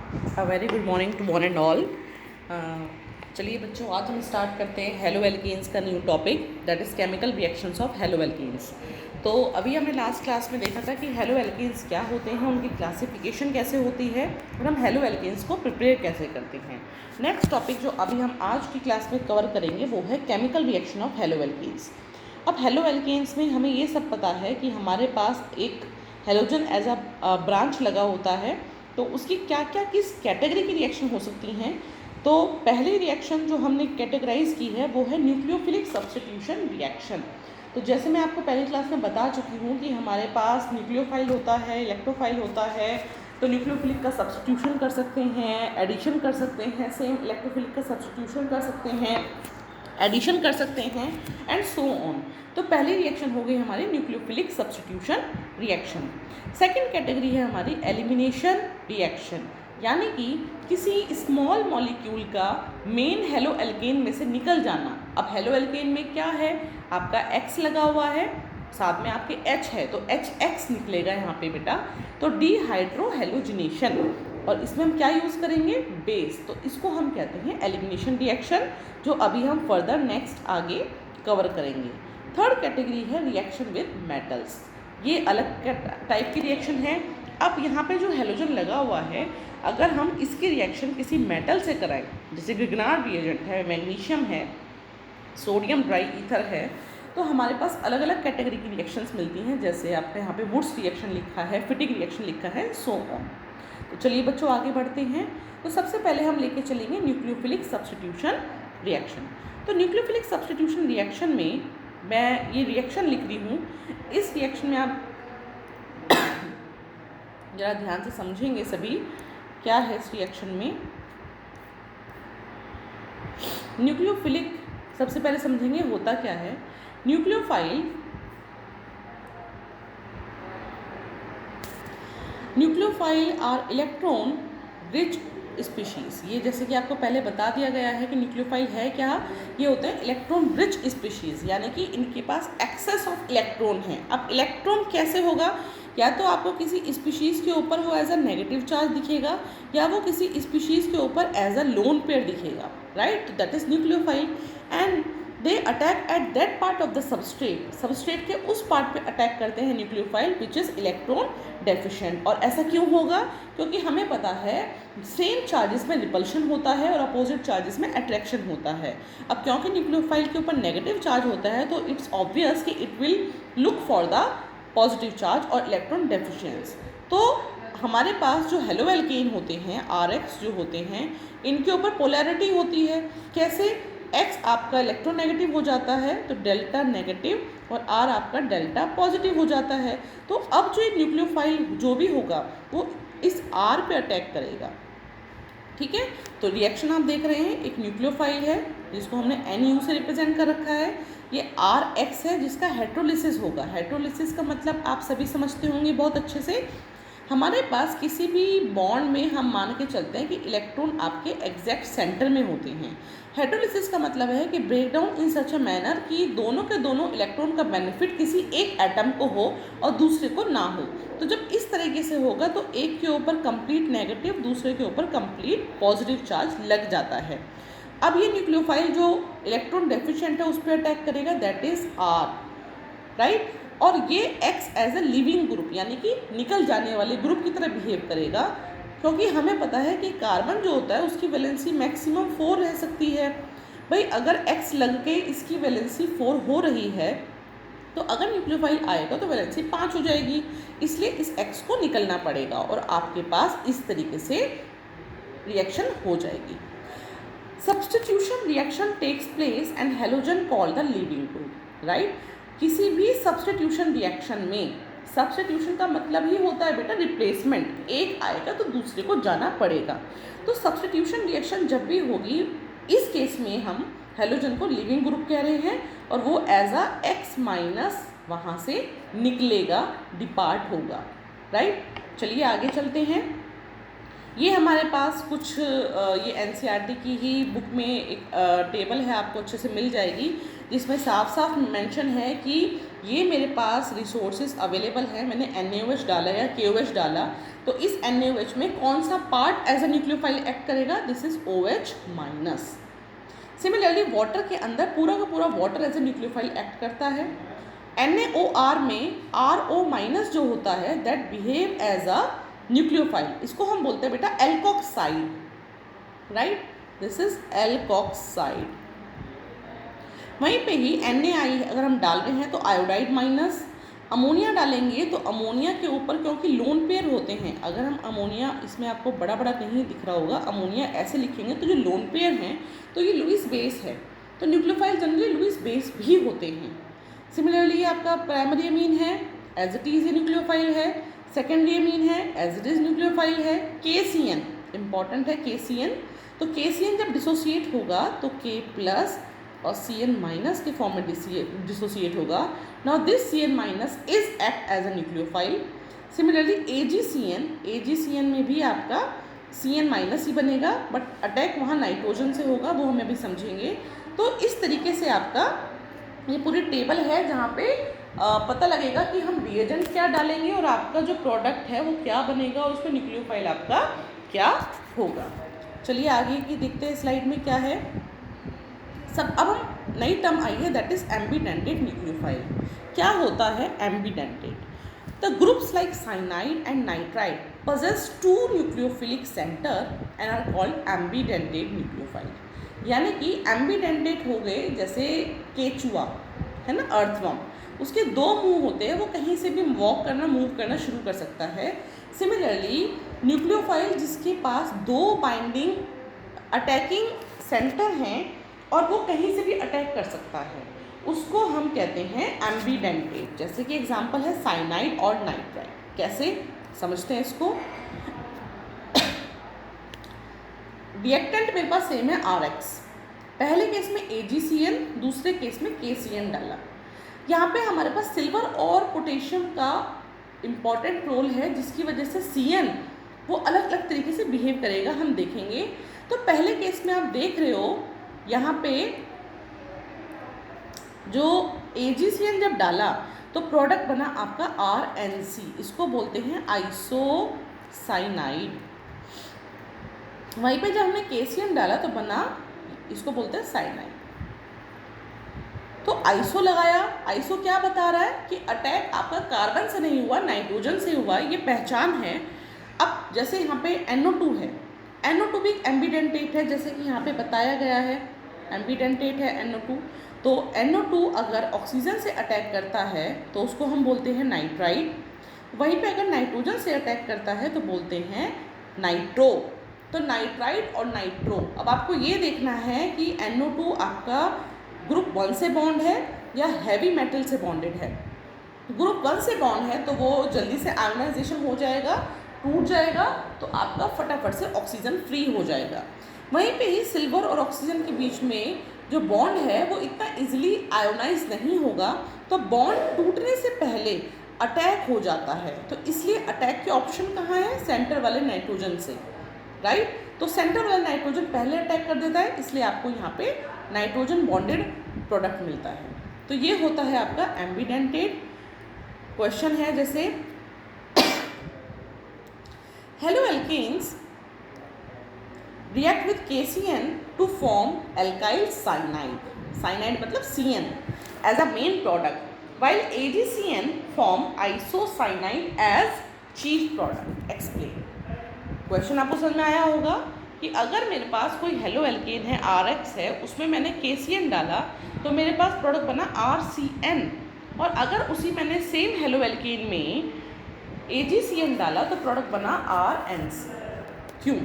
Very good morning to one and all. चलिए बच्चों, आज हम स्टार्ट करते हैं हेलो एल्केन्स का new topic, that is chemical reactions of haloalkanes. तो अभी हमने लास्ट क्लास में देखा था कि हेलो एल्केन्स क्या होते हैं, उनकी क्लासिफिकेशन कैसे होती है और हम हेलो एल्केन्स को प्रिपेयर कैसे करते हैं। नेक्स्ट टॉपिक जो अभी हम आज की क्लास में कवर करेंगे वो है chemical reaction of haloalkanes. अब हेलो एल्केन्स में हमें ये सब पता है कि हमारे पास एक हेलोजन एज अ ब्रांच लगा होता है, तो उसकी क्या क्या किस कैटेगरी की रिएक्शन हो सकती हैं। तो पहली रिएक्शन जो हमने कैटेगराइज की है वो है न्यूक्लियोफिलिक सब्स्टिट्यूशन रिएक्शन। तो जैसे मैं आपको पहली क्लास में बता चुकी हूँ कि हमारे पास न्यूक्लियोफाइल होता है, इलेक्ट्रोफाइल होता है। तो न्यूक्लियोफिलिक का सब्स्टिट्यूशन कर सकते हैं, एडिशन कर सकते हैं, सेम इलेक्ट्रोफिलिक का सब्स्टिट्यूशन कर सकते हैं, एडिशन कर सकते हैं एंड सो ऑन। तो पहली रिएक्शन हो गई हमारी nucleophilic substitution reaction. Second category है हमारी एलिमिनेशन रिएक्शन, यानी कि किसी स्मॉल मॉलिक्यूल का मेन हेलो एल्केन में से निकल जाना। अब हेलो एल्केन में क्या है, आपका X लगा हुआ है, साथ में आपके H है, तो HX निकलेगा यहाँ पे बेटा। तो डिहाइड्रोहेलोजिनेशन, और इसमें हम क्या यूज़ करेंगे, बेस। तो इसको हम कहते हैं एलिमिनेशन रिएक्शन, जो अभी हम फर्दर नेक्स्ट आगे कवर करेंगे। थर्ड कैटेगरी है रिएक्शन विद मेटल्स, ये अलग टाइप की रिएक्शन है। अब यहाँ पे जो हेलोजन लगा हुआ है, अगर हम इसकी रिएक्शन किसी मेटल से कराएं, जैसे ग्रिग्नार्ड रिएजेंट है, मैग्नीशियम है, सोडियम ड्राई ईथर है, तो हमारे पास अलग अलग कैटेगरी की रिएक्शंस मिलती हैं। जैसे आपका यहाँ पे वुड्स रिएक्शन लिखा है, फिटिक रिएक्शन लिखा है, सो ऑन। तो चलिए बच्चों आगे बढ़ते हैं। तो सबसे पहले हम लेके चलेंगे न्यूक्लियोफिलिक सब्स्टिट्यूशन रिएक्शन। तो न्यूक्लियोफिलिक सब्स्टिट्यूशन रिएक्शन में मैं ये रिएक्शन लिख रही हूँ। इस रिएक्शन में आप ज़रा ध्यान से समझेंगे सभी, क्या है इस रिएक्शन में। न्यूक्लियोफिलिक सबसे पहले समझेंगे होता क्या है। Nucleophile are electron rich species. ये जैसे कि आपको पहले बता दिया गया है कि न्यूक्लियोफाइल है क्या, ये होते हैं इलेक्ट्रॉन रिच स्पीशीज़, यानी कि इनके पास एक्सेस ऑफ इलेक्ट्रॉन है। अब इलेक्ट्रॉन कैसे होगा, या तो आपको किसी स्पीशीज़ के ऊपर वो एज अ नेगेटिव चार्ज दिखेगा, या वो किसी स्पीशीज़ के ऊपर एज अ लोन पेयर दिखेगा, right. That is nucleophile and they attack at that part of the substrate. Substrate के उस पार्ट पे अटैक करते हैं nucleophile which is electron deficient. और ऐसा क्यों होगा, क्योंकि हमें पता है सेम चार्जेस में रिपल्शन होता है और अपोजिट चार्जेस में अट्रैक्शन होता है। अब क्योंकि न्यूक्लियोफाइल के ऊपर नेगेटिव चार्ज होता है, तो इट्स ऑब्वियस कि it will look for the positive charge और इलेक्ट्रॉन डेफिशिएंस। तो हमारे पास जो हेलो एल्केन होते हैं, RX जो होते हैं, इनके ऊपर पोलैरिटी होती है। कैसे, X आपका इलेक्ट्रोनेगेटिव हो जाता है तो डेल्टा नेगेटिव, और R आपका डेल्टा पॉजिटिव हो जाता है। तो अब जो न्यूक्लियोफाइल जो भी होगा वो इस R पे अटैक करेगा, ठीक है। तो रिएक्शन आप देख रहे हैं, एक न्यूक्लियोफाइल है जिसको हमने NU से रिप्रेजेंट कर रखा है, ये RX है जिसका हेट्रोलिसिस होगा। हेट्रोलिसिस का मतलब आप सभी समझते होंगे बहुत अच्छे से। हमारे पास किसी भी बॉन्ड में हम मान के चलते हैं कि इलेक्ट्रॉन आपके एग्जैक्ट सेंटर में होते हैं। हेट्रोलिसिस का मतलब है कि break down in such a manner कि दोनों के दोनों इलेक्ट्रॉन का बेनिफिट किसी एक एटम को हो और दूसरे को ना हो। तो जब इस तरीके से होगा तो एक के ऊपर कंप्लीट नेगेटिव, दूसरे के ऊपर कंप्लीट पॉजिटिव चार्ज लग जाता है। अब ये न्यूक्लियोफाइल जो इलेक्ट्रॉन डेफिशिएंट है उस पर अटैक करेगा, दैट इज R, राइट। और ये X as a leaving group, यानी कि निकल जाने वाले ग्रुप की तरह बिहेव करेगा, क्योंकि हमें पता है कि कार्बन जो होता है उसकी वैलेंसी मैक्सिमम 4 रह सकती है। भाई अगर X लग के इसकी वैलेंसी 4 हो रही है, तो अगर न्यूक्लियोफाइल आएगा तो वैलेंसी 5 हो जाएगी, इसलिए इस X को निकलना पड़ेगा और आपके पास इस तरीके से रिएक्शन हो जाएगी। Substitution reaction takes place and halogen called the leaving group, right. किसी भी सब्स्टिट्यूशन रिएक्शन में, सब्स्टिट्यूशन का मतलब ही होता है बेटा रिप्लेसमेंट, एक आएगा तो दूसरे को जाना पड़ेगा। तो सब्स्टिट्यूशन रिएक्शन जब भी होगी, इस केस में हम हेलोजन को लिविंग ग्रुप कह रहे हैं और वो एज अ X माइनस वहाँ से निकलेगा, डिपार्ट होगा, राइट। चलिए आगे चलते हैं। ये हमारे पास कुछ ये एनसीईआरटी की ही बुक में एक टेबल है, आपको अच्छे से मिल जाएगी, जिसमें साफ साफ मेंशन है कि ये मेरे पास रिसोर्सेज अवेलेबल है। मैंने NaOH डाला या KOH डाला, तो इस NaOH में कौन सा part as a nucleophile act करेगा, this is OH minus. Similarly water के अंदर पूरा का पूरा water as a nucleophile act करता है। NaOR में RO माइनस जो होता है that behave as a nucleophile, इसको हम बोलते हैं बेटा alkoxide, right, this is alkoxide. वहीं पे ही NaI अगर हम डाल रहे हैं तो आयोडाइड माइनस, अमोनिया डालेंगे तो अमोनिया के ऊपर क्योंकि लोन पेयर होते हैं, अगर हम अमोनिया, इसमें आपको बड़ा बड़ा नहीं दिख रहा होगा, अमोनिया ऐसे लिखेंगे तो जो लोन पेयर हैं तो ये लुईस बेस है, तो न्यूक्लियोफाइल जनरली लुईस बेस भी होते हैं। सिमिलरली आपका प्राइमरी अमीन है, एज इट इज ये न्यूक्लियोफाइल है, सेकेंडरी अमीन है, एज इट इज न्यूक्लियोफाइल है। KCN इंपॉर्टेंट है, KCN, तो KCN जब डिसोसिएट होगा तो K प्लस और Cn माइनस के फॉर्म में डिसोसिएट होगा। Now this Cn minus is act as a nucleophile. Similarly AgCN में भी आपका Cn माइनस ही बनेगा, बट अटैक वहाँ नाइट्रोजन से होगा, वो हम अभी समझेंगे। तो इस तरीके से आपका ये पूरी टेबल है जहाँ पे पता लगेगा कि हम रिएजेंट क्या डालेंगे और आपका जो प्रोडक्ट है वो क्या बनेगा और उसमें न्यूक्लियोफाइल आपका क्या होगा। चलिए आगे की देखते हैं स्लाइड में क्या है सब। अब हम नई टर्म आई है दैट इज एम्बीडेंटेड न्यूक्लियोफाइल। क्या होता है एम्बीडेंटेड? The groups like cyanide and nitride possess two nucleophilic center and are called ambidentate nucleophile। यानी कि एम्बीडेंटेट हो गए, जैसे केचुआ है ना, अर्थवर्म, उसके दो मुंह होते हैं, वो कहीं से भी वॉक करना, मूव करना शुरू कर सकता है। सिमिलरली न्यूक्लियोफाइल जिसके पास दो बाइंडिंग अटैकिंग सेंटर हैं और वो कहीं से भी अटैक कर सकता है, उसको हम कहते हैं एम्बीडेंटेट। जैसे कि एग्जांपल है साइनाइड और नाइट्राइड। कैसे समझते हैं इसको? रिएक्टेंट मेरे पास सेम है RX, पहले केस में AgCN, दूसरे केस में KCN डाला। यहाँ पे हमारे पास सिल्वर और पोटेशियम का इम्पॉर्टेंट रोल है, जिसकी वजह से Cn वो अलग अलग तरीके से बिहेव करेगा, हम देखेंगे। तो पहले केस में आप देख रहे हो यहाँ पे जो AgCN जब डाला तो प्रोडक्ट बना आपका RNC, इसको बोलते हैं आइसोसाइनाइड। वहीं पे जब हमने KCN डाला तो बना, इसको बोलते हैं साइनाइड। तो आइसो लगाया, आइसो क्या बता रहा है कि अटैक आपका कार्बन से नहीं हुआ, नाइट्रोजन से हुआ, ये पहचान है। अब जैसे यहाँ पे NO2 है, NO2 भी एम्बीडेंटेट है, जैसे कि यहाँ पे बताया गया है एम्बीडेंटेट है NO2। तो NO2 अगर ऑक्सीजन से अटैक करता है तो उसको हम बोलते हैं नाइट्राइड, वहीं पे अगर नाइट्रोजन से अटैक करता है तो बोलते हैं नाइट्रो। तो नाइट्राइड और नाइट्रो। अब आपको ये देखना है कि NO2 आपका ग्रुप 1 से बॉन्ड है या हैवी मेटल से बॉन्डेड है। ग्रुप 1 से बॉन्ड है तो वो जल्दी से आयोनाइजेशन हो जाएगा, टूट जाएगा, तो आपका फटाफट से ऑक्सीजन फ्री हो जाएगा। वहीं पे ही सिल्वर और ऑक्सीजन के बीच में जो बॉन्ड है वो इतना इजीली आयोनाइज नहीं होगा, तो बॉन्ड टूटने से पहले अटैक हो जाता है। तो इसलिए अटैक के ऑप्शन कहाँ है? सेंटर वाले नाइट्रोजन से, राइट। तो सेंटर वाला नाइट्रोजन पहले अटैक कर देता है, इसलिए आपको यहाँ पे नाइट्रोजन बॉन्डेड प्रोडक्ट मिलता है। तो ये होता है आपका एम्बीडेंटेट। क्वेश्चन है जैसे haloalkanes react with KCN to form alkyl cyanide, cyanide मतलब CN as a main product, while AgCN form isocyanide as chief product। Explain। Question आपको समझ में आया होगा कि अगर मेरे पास कोई हेलो एल्केन है, RX है, उसमें मैंने KCN डाला तो मेरे पास प्रोडक्ट बना RCN, और अगर उसी मैंने सेम हेलो एल्केन में AgCN डाला तो प्रोडक्ट बना RNC। क्यों?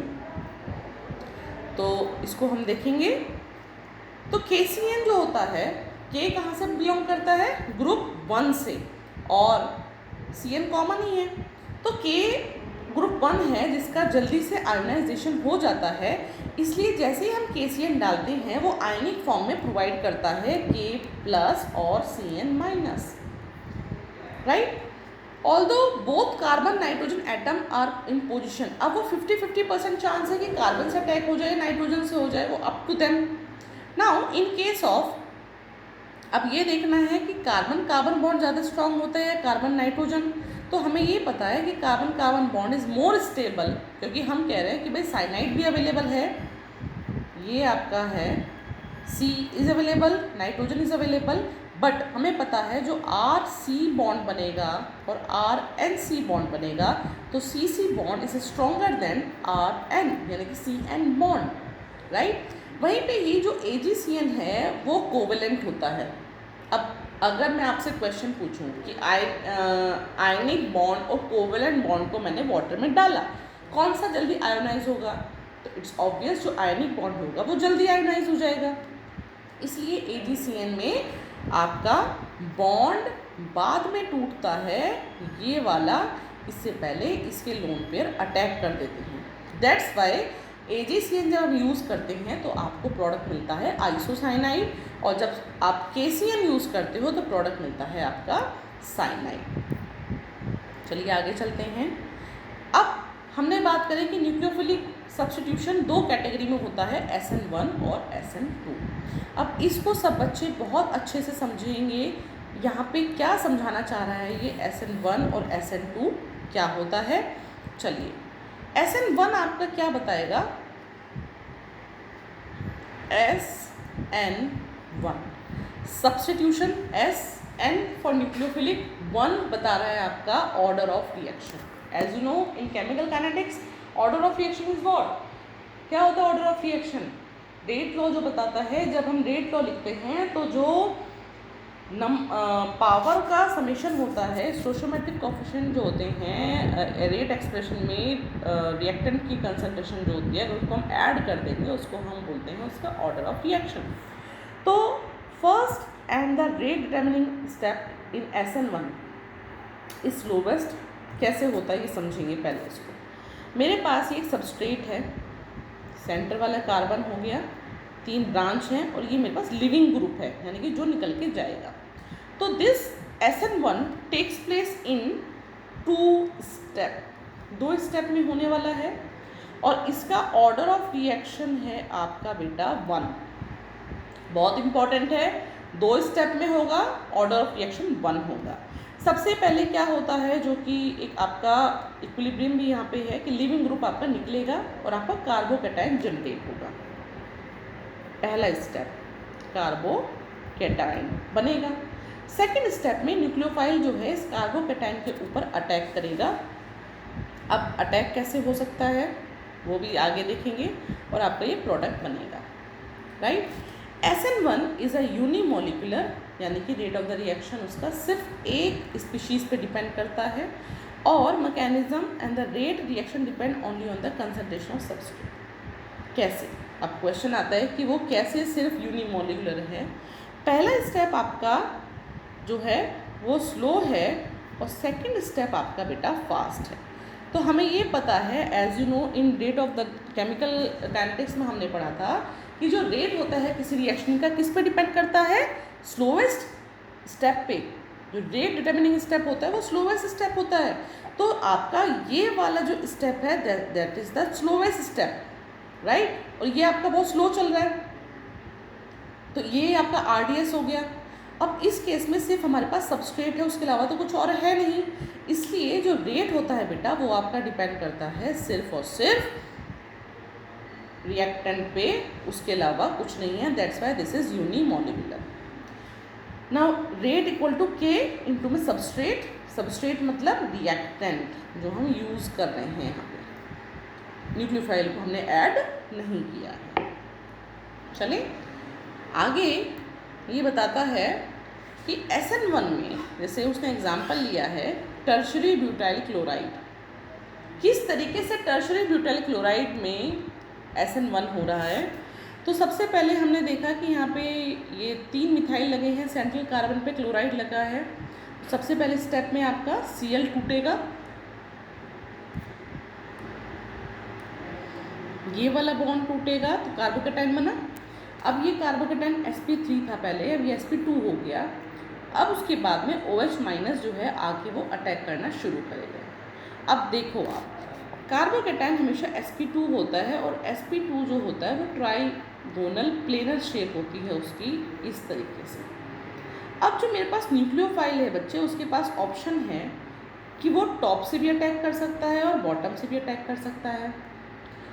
तो इसको हम देखेंगे। तो KCN जो होता है, K कहाँ से बिलोंग करता है? ग्रुप 1 से, और CN कॉमन ही है, तो K ग्रुप 1 है जिसका जल्दी से आयोनाइजेशन हो जाता है, इसलिए जैसे ही हम KCN डालते हैं वो आयनिक फॉर्म में प्रोवाइड करता है K प्लस और CN minus, right. Although both carbon nitrogen atom are in position, अब वो 50-50% चांस है कि कार्बन से अटैक हो जाए, नाइट्रोजन से हो जाए, वो up to them. Now in case of, अब ये देखना है कि कार्बन कार्बन बॉन्ड ज़्यादा स्ट्रांग होता है या कार्बन नाइट्रोजन। तो हमें ये पता है कि carbon carbon bond is more stable, क्योंकि हम कह रहे हैं कि भाई साइनाइड भी अवेलेबल है, ये आपका है C is available, nitrogen is available, but हमें पता है जो आर सी बॉन्ड बनेगा और आर एन सी बॉन्ड बनेगा, तो C C bond is stronger than R N, यानी कि सी एन बॉन्ड, राइट। वहीं पे ये जो AgCN है वो कोवेलेंट होता है। अब अगर मैं आपसे क्वेश्चन पूछूं कि आयनिक बॉन्ड और कोवेलेंट बॉन्ड को मैंने वाटर में डाला, कौन सा जल्दी आयोनाइज होगा, तो इट्स ऑब्वियस जो आयनिक बॉन्ड होगा वो जल्दी आयोनाइज हो जाएगा। इसलिए AgCN में आपका बॉन्ड बाद में टूटता है, ये वाला इससे पहले इसके लोन पेयर अटैक कर देते हैं। दैट्स वाई AgCN जब हम यूज़ करते हैं तो आपको प्रोडक्ट मिलता है आइसोसाइनाइड, और जब आप KCN यूज़ करते हो तो प्रोडक्ट मिलता है आपका साइनाइड। चलिए आगे चलते हैं। अब हमने बात करें कि न्यूक्लियोफिलिक सब्स्टिट्यूशन दो कैटेगरी में होता है, SN1 और SN2। अब इसको सब बच्चे बहुत अच्छे से समझेंगे, यहाँ पे क्या समझाना चाह रहा है ये SN1 और SN2 क्या होता है। चलिए SN1 आपका क्या बताएगा, SN1 substitution, SN for nucleophilic, 1 बता रहा है आपका order of reaction. As you know in chemical kinetics order of reaction is what, क्या होता है order of reaction, rate law जो बताता है। जब हम रेट लॉ लिखते हैं तो जो पावर का समेशन होता है, स्टोइचोमेट्रिक कोएफिशिएंट जो होते हैं रेट एक्सप्रेशन में, रिएक्टेंट की कंसंट्रेशन जो होती है उसको हम ऐड कर देंगे, उसको हम बोलते हैं उसका ऑर्डर ऑफ रिएक्शन। तो first and the rate determining step in SN1 is slowest. कैसे होता है ये समझेंगे पहले इसको। मेरे पास ये एक सबस्ट्रेट है, सेंटर वाला कार्बन हो गया, 3 ब्रांच हैं और ये मेरे पास लिविंग ग्रुप है, यानी कि जो निकल के जाएगा। तो this SN1 takes place in 2 step, 2 step में होने वाला है, और इसका ऑर्डर ऑफ रिएक्शन है आपका बेटा 1। बहुत इंपॉर्टेंट है, 2 स्टेप में होगा, ऑर्डर ऑफ रिएक्शन 1 होगा। सबसे पहले क्या होता है, जो कि एक आपका इक्विलिब्रियम भी यहाँ पे है कि लिविंग ग्रुप आपका निकलेगा और आपका कार्बोकैटायन जनरेट होगा। पहला स्टेप कार्बोकैटायन बनेगा। सेकंड स्टेप में न्यूक्लियोफाइल जो है इस कार्बोकैटायन के ऊपर अटैक करेगा। अब अटैक कैसे हो सकता है वो भी आगे देखेंगे, और आपका ये प्रोडक्ट बनेगा, right. SN1 is a unimolecular, यानी कि रेट ऑफ द रिएक्शन उसका सिर्फ एक स्पीशीज़ पे डिपेंड करता है, और mechanism and the rate reaction depend only on the concentration of substrate. कैसे, अब क्वेश्चन आता है कि वो कैसे सिर्फ यूनिमोलिकुलर है। पहला स्टेप आपका जो है वो स्लो है, और सेकंड स्टेप आपका बेटा फास्ट है। तो हमें ये पता है, as you know in rate of the chemical kinetics में हमने पढ़ा था कि जो रेट होता है किसी रिएक्शन का किस पे डिपेंड करता है, स्लोवेस्ट स्टेप पे। जो रेट डिटरमिनिंग स्टेप होता है वो स्लोवेस्ट स्टेप होता है। तो आपका ये वाला जो स्टेप है that is the slowest step, right, और ये आपका बहुत स्लो चल रहा है, तो ये आपका RDS हो गया। अब इस केस में सिर्फ हमारे पास सबस्ट्रेट है, उसके अलावा तो कुछ और है नहीं, इसलिए जो रेट होता है बेटा वो आपका डिपेंड करता है सिर्फ और सिर्फ रिएक्टेंट पे, उसके अलावा कुछ नहीं है। That's why this is unimolecular. Now rate equal to K into में सबस्ट्रेट, सबस्ट्रेट मतलब रिएक्टेंट जो हम यूज़ कर रहे हैं यहाँ पे, न्यूक्लियोफाइल को हमने ऐड नहीं किया है। चलिए आगे ये बताता है कि SN1 में, जैसे उसने एग्जाम्पल लिया है टर्शरी ब्यूटाइल क्लोराइड, किस तरीके से टर्शरी ब्यूटाइल क्लोराइड में SN1 हो रहा है। तो सबसे पहले हमने देखा कि यहाँ पे ये 3 मिथाइल लगे हैं, सेंट्रल कार्बन पे क्लोराइड लगा है। सबसे पहले स्टेप में आपका Cl टूटेगा, ये वाला बॉन्ड टूटेगा तो कार्बोकैटायन बना। अब ये कार्बोकैटायन sp3 था पहले, अब ये sp2 हो गया। अब उसके बाद में OH माइनस जो है आके वो अटैक करना शुरू करेगा। अब देखो आप, कार्बोकैटायन हमेशा sp2 होता है और sp2 जो होता है वो ट्राइगोनल प्लेनर शेप होती है उसकी, इस तरीके से। अब जो मेरे पास न्यूक्लियोफाइल है बच्चे, उसके पास ऑप्शन है कि वो टॉप से भी अटैक कर सकता है और बॉटम से भी अटैक कर सकता है।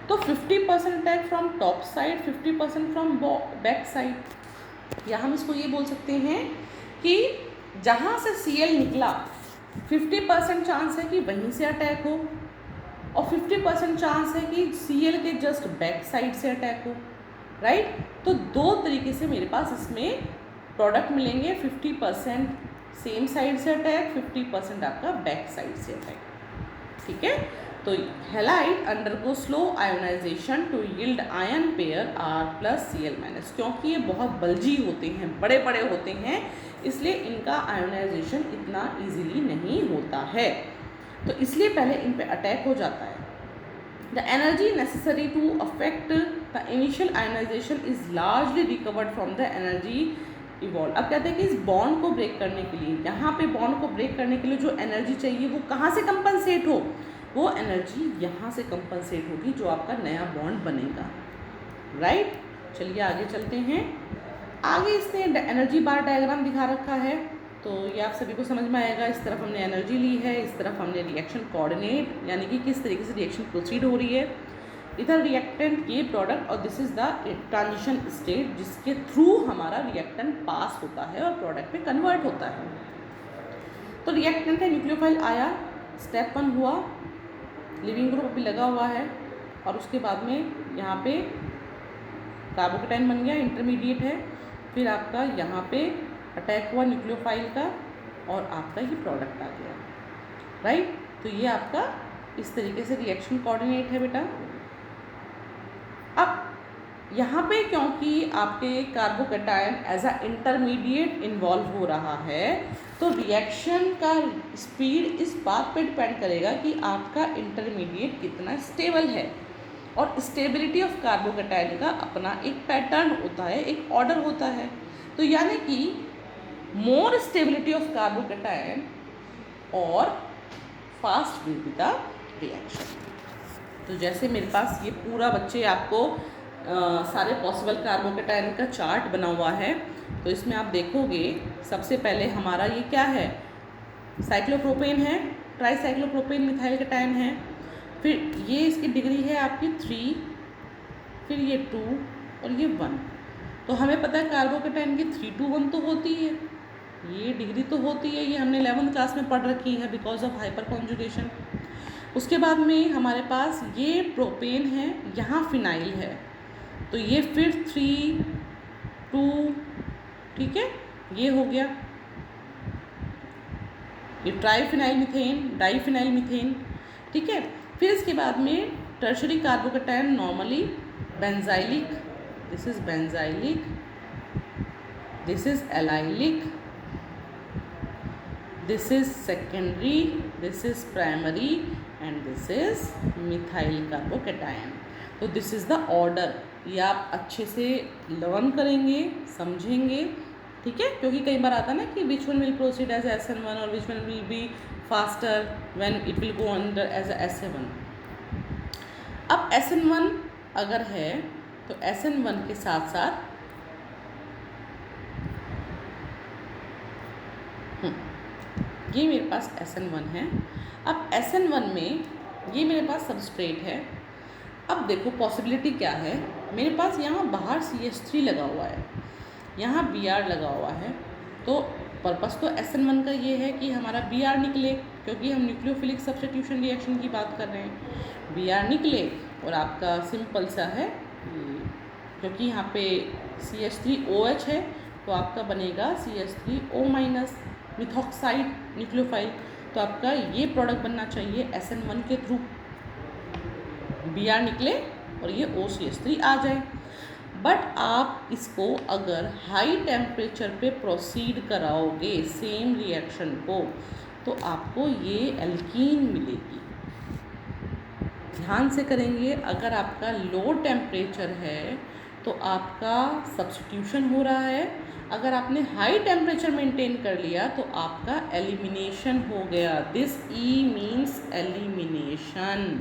तो 50% attack from top side, 50% from back side. या हम इसको ये बोल सकते हैं कि जहाँ से Cl निकला 50% चांस है कि वहीं से अटैक हो और 50% चांस है कि Cl के जस्ट बैक साइड से अटैक हो, राइट। तो दो तरीके से मेरे पास इसमें प्रोडक्ट मिलेंगे, 50% सेम साइड से अटैक, 50% आपका बैक साइड से अटैक, ठीक है। तो halide undergo slow ionisation to yield ion pair R+Cl-, क्योंकि ये बहुत बल्जी होते हैं, बड़े बड़े होते हैं, इसलिए इनका आयोनाइजेशन इतना इजीली नहीं होता है, तो इसलिए पहले इन पे अटैक हो जाता है। The energy necessary to affect the initial ionisation is largely recovered from the energy evolve. अब कहते हैं कि इस बॉन्ड को ब्रेक करने के लिए, यहाँ पे बॉन्ड को ब्रेक करने के लिए जो एनर्जी चाहिए वो कहाँ से कंपनसेट हो, वो एनर्जी यहाँ से कंपनसेट होगी जो आपका नया बॉन्ड बनेगा, राइट। चलिए आगे चलते हैं। आगे इसने एनर्जी बार डायग्राम दिखा रखा है, तो ये आप सभी को समझ में आएगा। इस तरफ हमने एनर्जी ली है, इस तरफ हमने रिएक्शन कोऑर्डिनेट, यानी कि किस तरीके से रिएक्शन प्रोसीड हो रही है, इधर रिएक्टेंट ये प्रोडक्ट, और this is the transition state जिसके थ्रू हमारा रिएक्टेंट पास होता है और प्रोडक्ट में कन्वर्ट होता है। तो रिएक्टेंट है, न्यूक्लियोफाइल आया, स्टेप 1 हुआ, लिविंग ग्रुप अभी लगा हुआ है, और उसके बाद में यहाँ पे कार्बोकैटायन बन गया, इंटरमीडिएट है, फिर आपका यहाँ पे अटैक हुआ न्यूक्लियोफाइल का और आपका ये प्रोडक्ट आ गया, राइट। तो ये आपका इस तरीके से रिएक्शन कोऑर्डिनेट है बेटा। अब यहाँ पे क्योंकि आपके carbocation as a intermediate involve हो रहा है, तो रिएक्शन का स्पीड इस बात पे डिपेंड करेगा कि आपका इंटरमीडिएट कितना स्टेबल है, और स्टेबिलिटी ऑफ कार्बोकैटायन का अपना एक पैटर्न होता है, एक ऑर्डर होता है। तो यानी कि मोर स्टेबिलिटी ऑफ कार्बोकैटायन और fast will be the reaction. तो जैसे मेरे पास ये पूरा बच्चे आपको सारे पॉसिबल कार्बोकैटायन का चार्ट बना हुआ है, तो इसमें आप देखोगे सबसे पहले हमारा ये क्या है, साइक्लोप्रोपेन है, ट्राईसाइक्लोप्रोपेन मिथाइल कैटायन है, फिर ये इसकी डिग्री है आपकी 3, फिर ये 2 और ये 1। तो हमें पता है कार्बोकैटायन की 3 to 1 तो होती है, ये डिग्री तो होती है, ये हमने 11th क्लास में पढ़ रखी है बिकॉज ऑफ हाइपर कॉन्जुगेशन। उसके बाद में हमारे पास ये प्रोपेन है, यहाँ फिनाइल है, तो ये फिर 3, 2, ठीक है, ये हो गया, ये ट्राईफिनाइल मीथेन, डाईफिनाइल मीथेन, ठीक है। फिर इसके बाद में tertiary carbocation normally benzylic, this is benzylic, this is allylic, this is secondary, this is primary and this is methyl carbocation. तो दिस इज़ द ऑर्डर, ये आप अच्छे से लर्न करेंगे, समझेंगे, ठीक है, क्योंकि कई बार आता है ना कि which one will proceed as SN1 और which one will be faster when it will go under as SA1। अब SN1 अगर है तो SN1 के साथ साथ ये मेरे पास SN1 है। अब SN1 में ये मेरे पास सबस्ट्रेट है। अब देखो पॉसिबिलिटी क्या है, मेरे पास यहाँ बाहर CH3 लगा हुआ है, यहाँ Br लगा हुआ है, तो पर्पस तो SN1 का ये है कि हमारा Br निकले, क्योंकि हम न्यूक्लियोफिलिक सब्स्टिट्यूशन रिएक्शन की बात कर रहे हैं। Br निकले और आपका सिंपल सा है, क्योंकि यहाँ पे CH3OH है तो आपका बनेगा CH3O- मिथॉक्साइड न्यूक्लियोफाइल, तो आपका ये प्रोडक्ट बनना चाहिए SN1 के थ्रू, Br निकले और ये OCH3 आ जाए। बट आप इसको अगर हाई टेम्परेचर पे प्रोसीड कराओगे सेम रिएक्शन को, तो आपको ये एल्कीन मिलेगी। ध्यान से करेंगे, अगर आपका लो टेम्परेचर है तो आपका सब्स्टिट्यूशन हो रहा है। अगर आपने हाई टेम्परेचर मेंटेन कर लिया तो आपका एलिमिनेशन हो गया। This E means elimination.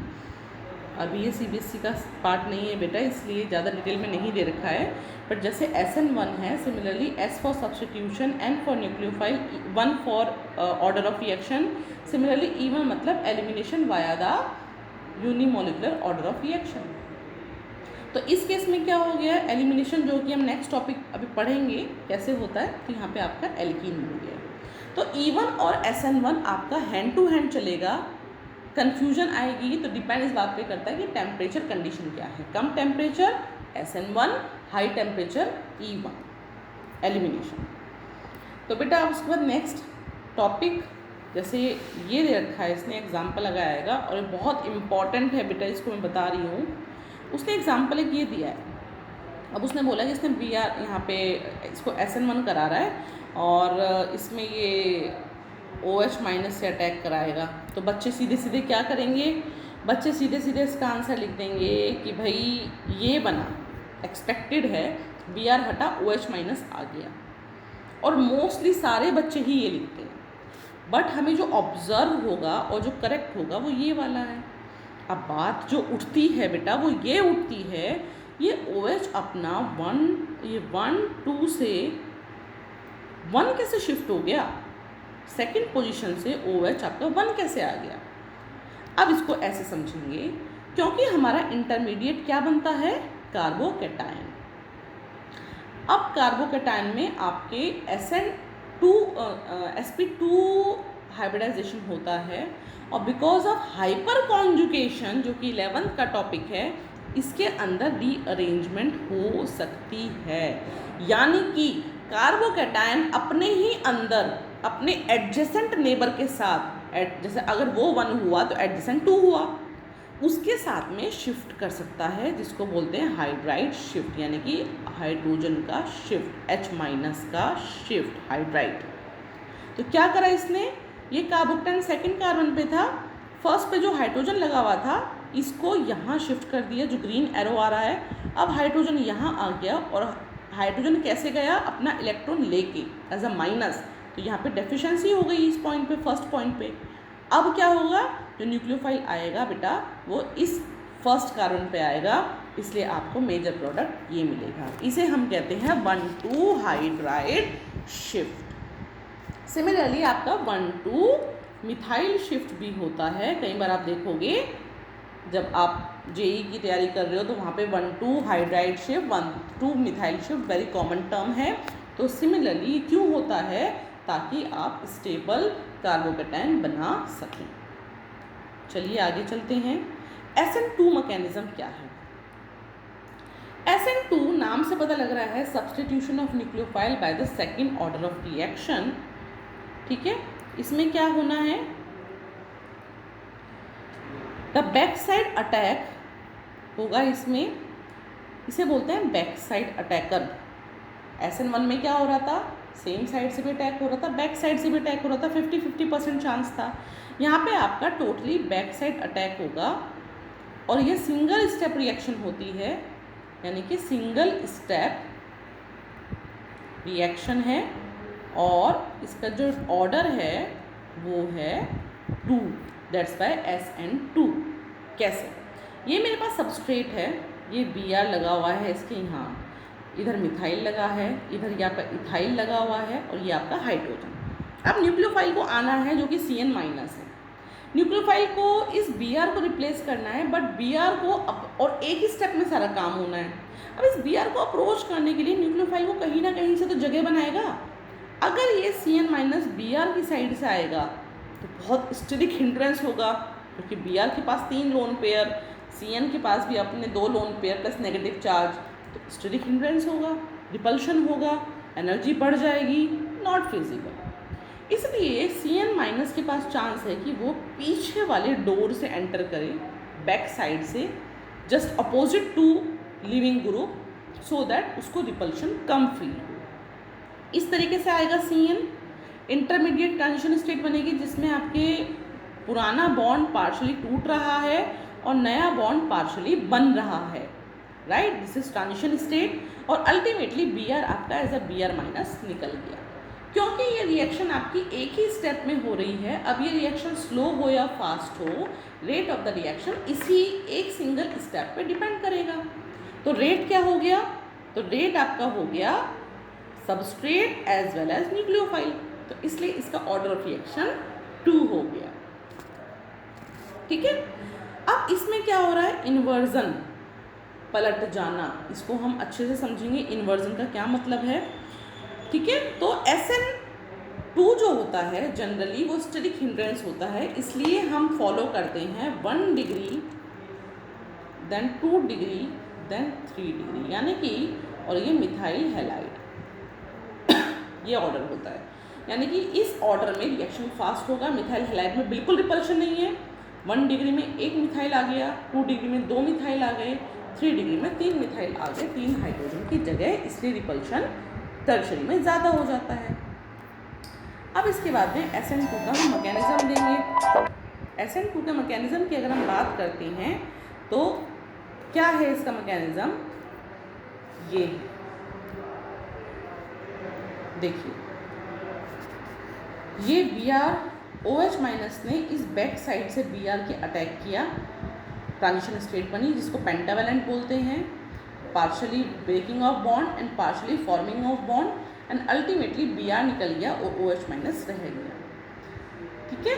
अभी ये सीबीएसई का पार्ट नहीं है बेटा, इसलिए ज़्यादा डिटेल में नहीं दे रखा है, बट जैसे SN1 है, similarly S for substitution, N for nucleophile, 1 for order of reaction, similarly E1 मतलब elimination via the unimolecular order of reaction. तो इस केस में क्या हो गया, एलिमिनेशन जो कि हम नेक्स्ट टॉपिक अभी पढ़ेंगे कैसे होता है, तो यहाँ पे आपका एल्कीन हो गया। तो E1 और SN1 आपका हैंड टू हैंड चलेगा। कन्फ्यूजन आएगी तो डिपेंड इस बात पे करता है कि टेम्परेचर कंडीशन क्या है। कम temperature SN1, high temperature E1, elimination. तो बेटा उसके बाद नेक्स्ट टॉपिक, जैसे ये दे रखा है, इसने एग्जाम्पल लगाएगा और ये बहुत इंपॉर्टेंट है बेटा, इसको मैं बता रही हूँ। उसने एग्जाम्पल एक ये दिया है। अब उसने बोला कि इसने Br यहाँ पे इसको SN1 करा रहा है और इसमें ये OH माइनस से अटैक कराएगा। तो बच्चे सीधे सीधे क्या करेंगे, बच्चे सीधे सीधे इसका आंसर लिख देंगे कि भाई ये बना, एक्सपेक्टेड है, Br हटा OH माइनस आ गया। और मोस्टली सारे बच्चे ही ये लिखते हैं, बट हमें जो ऑब्जर्व होगा और जो करेक्ट होगा वो ये वाला है। अब बात जो उठती है बेटा वो ये उठती है, ये OH अपना 1 2 से 1 कैसे शिफ्ट हो गया, सेकंड पोजीशन से OH आपका 1 कैसे आ गया। अब इसको ऐसे समझेंगे, क्योंकि हमारा इंटरमीडिएट क्या बनता है, कार्बोकैटायन। अब कार्बोकैटायन में आपके sp2 हाइब्रिडाइजेशन होता है और बिकॉज ऑफ हाइपर कॉन्जुगेशन, जो कि 11th का टॉपिक है, इसके अंदर रीअरेंजमेंट हो सकती है। यानी कि कार्बोकैटायन अपने ही अंदर अपने एडजेसेंट नेबर के साथ, जैसे अगर वो 1 हुआ तो एडजेसेंट 2 हुआ, उसके साथ में शिफ्ट कर सकता है, जिसको बोलते हैं हाइड्राइड शिफ्ट, यानी कि हाइड्रोजन का शिफ्ट, H माइनस का शिफ्ट, हाइड्राइड। तो क्या करा इसने, ये कार्बोकैटायन सेकंड कार्बन पे था, फर्स्ट पे जो हाइड्रोजन लगा हुआ था इसको यहाँ शिफ्ट कर दिया, जो ग्रीन एरो आ रहा है। अब हाइड्रोजन यहाँ आ गया और हाइड्रोजन कैसे गया, अपना इलेक्ट्रॉन लेके एज अ माइनस, तो यहाँ पे डेफिशिएंसी हो गई इस पॉइंट पे, फर्स्ट पॉइंट पे। अब क्या होगा, जो न्यूक्लियोफाइल आएगा बेटा वो इस फर्स्ट कार्बन पे आएगा, इसलिए आपको मेजर प्रोडक्ट ये मिलेगा। इसे हम कहते हैं 1,2 हाइड्राइड शिफ्ट। सिमिलरली आपका 1,2 मिथाइल शिफ्ट भी होता है। कई बार आप देखोगे जब आप जेई की तैयारी कर रहे हो तो वहाँ पे 1,2 hydride shift, 1,2 methyl shift very common term है। तो सिमिलरली क्यों होता है, ताकि आप स्टेबल कार्बोकैटायन बना सकें। चलिए आगे चलते हैं। SN2 मैकेनिज्म क्या है। SN2 नाम से पता लग रहा है substitution of nucleophile by the second order of reaction. ठीक है, इसमें क्या होना है, द बैक साइड अटैक होगा इसमें, इसे बोलते हैं बैक साइड अटैकर। SN1 में क्या हो रहा था, सेम साइड से भी अटैक हो रहा था, बैक साइड से भी अटैक हो रहा था, 50-50% चांस था। यहाँ पे आपका टोटली बैक साइड अटैक होगा और ये सिंगल स्टेप रिएक्शन होती है, यानी कि सिंगल स्टेप रिएक्शन है और इसका जो ऑर्डर है वो है 2, दैट्स बाय SN2। कैसे, ये मेरे पास सबस्ट्रेट है, ये Br लगा हुआ है इसके यहाँ, इधर मिथाइल लगा है, इधर ये आपका इथाइल लगा हुआ है और ये आपका हाइड्रोजन। अब न्यूक्लियोफाइल को आना है जो कि Cn माइनस है, न्यूक्लियोफाइल को इस Br को रिप्लेस करना है, बट Br को और एक ही स्टेप में सारा काम होना है। अब इस Br को अप्रोच करने के लिए न्यूक्लियोफाइल को कहीं ना कहीं से तो जगह बनाएगा। अगर ये Cn माइनस Br की साइड से आएगा तो बहुत स्टेरिक हिंड्रेंस होगा, क्योंकि Br के पास 3 लोन पेयर, Cn के पास भी अपने 2 lone pair plus negative charge, तो स्टेरिक हिंड्रेंस होगा, रिपल्शन होगा, एनर्जी बढ़ जाएगी, नॉट फिजिबल। इसलिए Cn माइनस के पास चांस है कि वो पीछे वाले डोर से एंटर करे, बैक साइड से, just opposite to leaving group, so that उसको रिपल्शन कम फील हो। इस तरीके से आएगा Cn। इंटरमीडिएट ट्रांजिशन स्टेट बनेगी जिसमें आपके पुराना बॉन्ड पार्शली टूट रहा है और नया बॉन्ड पार्शली बन रहा है। Right, this is transition state, और अल्टीमेटली बी आर आपका as a B R minus निकल गया। क्योंकि ये रिएक्शन आपकी एक ही स्टेप में हो रही है, अब ये रिएक्शन स्लो हो या फास्ट हो, रेट ऑफ द रिएक्शन इसी एक सिंगल स्टेप पे डिपेंड करेगा। तो रेट क्या हो गया, तो रेट आपका हो गया substrate as well as nucleophile, तो इसलिए इसका ऑर्डर ऑफ रिएक्शन 2 हो गया। ठीक है, अब इसमें क्या हो रहा है, इन्वर्जन, पलट जाना, इसको हम अच्छे से समझेंगे इन्वर्जन का क्या मतलब है। ठीक है, तो SN2 जो होता है जनरली वो स्टेरिक हिंड्रेंस होता है, इसलिए हम फॉलो करते हैं 1 degree then 2 degree then 3 degree, यानी कि, और ये मिथाइल हैलाइड ये ऑर्डर होता है, यानी कि इस ऑर्डर में रिएक्शन फास्ट होगा। मिथाइल हैलाइड में बिल्कुल रिपल्शन नहीं है, 1 डिग्री में 1 मिथाइल आ गया, 2 डिग्री में 2 मिथाइल आ गए, 3 डिग्री में 3 मिथाइल आ गए, 3 हाइड्रोजन की जगह, इसलिए रिपल्शन टर्शरी में ज़्यादा हो जाता है। अब इसके बाद में SN2 का हम मैकेनिज्म देंगे। SN2 के मैकेनिज्म की अगर हम बात करते हैं तो क्या है इसका मैकेनिज्म, ये देखिए, ये BrOH माइनस ने इस बैक साइड से Br के अटैक किया, ट्रांजिशन स्टेट बनी जिसको पेंटावेलेंट बोलते हैं, partially breaking of bond and partially forming of bond and ultimately Br निकल गया और OH माइनस रह गया। ठीक है,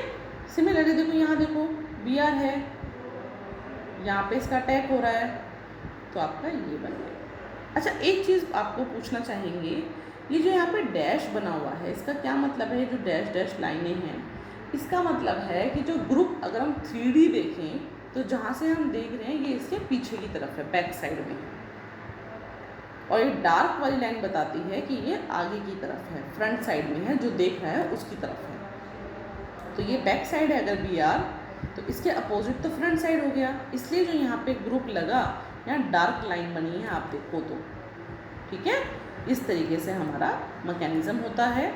सिमिलरली देखो यहाँ देखो Br है, यहाँ पे इसका अटैक हो रहा है, तो आपका ये बन गया। अच्छा, एक चीज़ आपको पूछना चाहेंगे, ये जो यहाँ पे डैश बना हुआ है इसका क्या मतलब है, जो डैश डैश लाइनें हैं इसका मतलब है कि जो ग्रुप अगर हम 3D देखें तो जहाँ से हम देख रहे हैं ये इसके पीछे की तरफ है, बैक साइड में, और ये डार्क वाली लाइन बताती है कि ये आगे की तरफ है, फ्रंट साइड में है, जो देख रहा है उसकी तरफ है। तो ये बैक साइड है अगर Br, तो इसके अपोजिट तो फ्रंट साइड हो गया, इसलिए जो यहाँ पे ग्रुप लगा यहाँ डार्क लाइन बनी है आप देखो तो। ठीक है, इस तरीके से हमारा मैकेनिज्म होता है।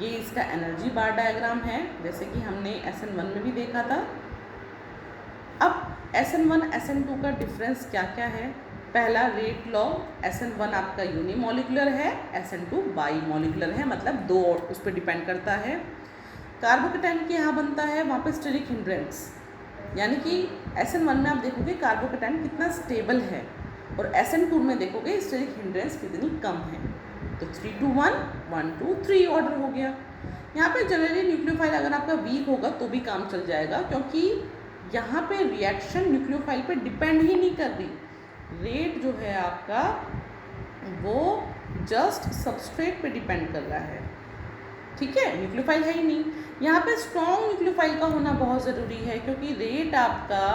ये इसका एनर्जी बार डायग्राम है, जैसे कि हमने SN1 में भी देखा था। अब SN1 SN2 का डिफरेंस क्या क्या है, पहला रेट लॉग, SN1 आपका यूनिमोलिकुलर है, SN2 बाईमोलिकुलर है, मतलब 2 उस पर डिपेंड करता है। कार्बोकेटाइन की यहाँ बनता है, वहाँ पे स्टेरिक हिंड्रेंस, यानी कि SN1 में आप देखोगे कार्बोकेटाइन कितना स्टेबल है, और SN2 में देखोगे स्टेरिक हिंड्रेंस कितनी कम है। तो 3 to 1 1 to 3 ऑर्डर हो गया। यहाँ पे जनरली न्यूक्लियोफाइल अगर आपका वीक होगा तो भी काम चल जाएगा, क्योंकि यहाँ पे रिएक्शन न्यूक्लियोफाइल पे डिपेंड ही नहीं कर रही, रेट जो है आपका वो जस्ट सबस्ट्रेट पे डिपेंड कर रहा है। ठीक है, न्यूक्लियोफाइल है ही नहीं। यहाँ पे स्ट्रॉन्ग न्यूक्लियोफाइल का होना बहुत ज़रूरी है, क्योंकि रेट आपका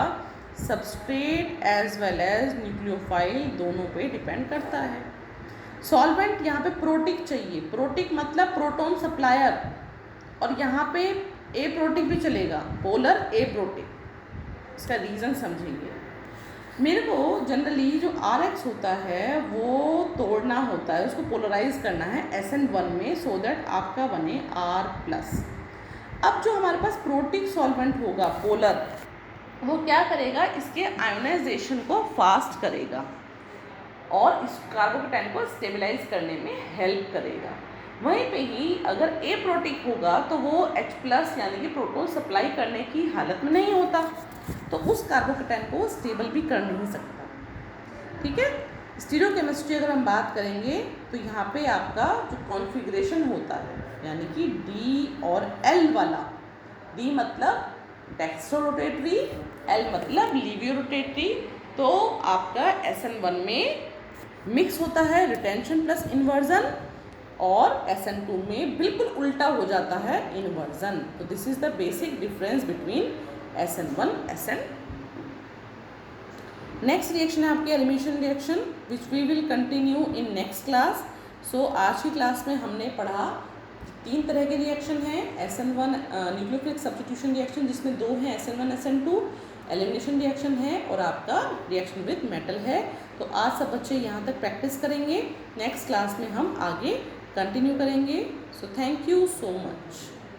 substrate as well as nucleophile दोनों पे डिपेंड करता है। सॉल्वेंट यहाँ पे प्रोटिक चाहिए, प्रोटिक मतलब प्रोटॉन सप्लायर, और यहाँ पे ए प्रोटिक भी चलेगा, पोलर ए प्रोटिक। इसका रीज़न समझेंगे। मेरे को जनरली जो RX होता है वो तोड़ना होता है, उसको पोलराइज करना है SN1 में, सो दैट आपका बने R+। अब जो हमारे पास प्रोटिक सॉल्वेंट होगा पोलर, वो क्या करेगा, इसके आयोनाइजेशन को फास्ट करेगा और इस कार्बोकेटाइन को स्टेबलाइज करने में हेल्प करेगा। वहीं पे ही अगर ए प्रोटिक होगा तो वो H+ यानी कि प्रोटॉन सप्लाई करने की हालत में नहीं होता, तो उस कार्बोकेटाइन को स्टेबल भी कर नहीं सकता। ठीक है, स्टीरियोकेमिस्ट्री अगर हम बात करेंगे तो यहाँ पे आपका जो कॉन्फ़िगरेशन होता है, यानी कि D और L वाला, D मतलब डेक्स्ट्रो रोटेटरी, L मतलब लीवियो रोटेटरी, तो आपका SN1 में मिक्स होता है रिटेंशन प्लस इन्वर्जन, और SN2 में बिल्कुल उल्टा हो जाता है इन्वर्जन। तो this is the basic difference between SN1 SN। Next reaction है आपकी elimination reaction, which we will continue in next class. So आज की क्लास में हमने पढ़ा 3 तरह के रिएक्शन हैं, SN1 न्यूक्लियोफिलिक सब्स्टिट्यूशन रिएक्शन जिसमें 2 हैं, SN1 SN2, एलिमिनेशन रिएक्शन है, और आपका रिएक्शन विद मेटल है। तो आज सब बच्चे यहाँ तक प्रैक्टिस करेंगे, नेक्स्ट क्लास में हम आगे कंटिन्यू करेंगे। So thank you so much.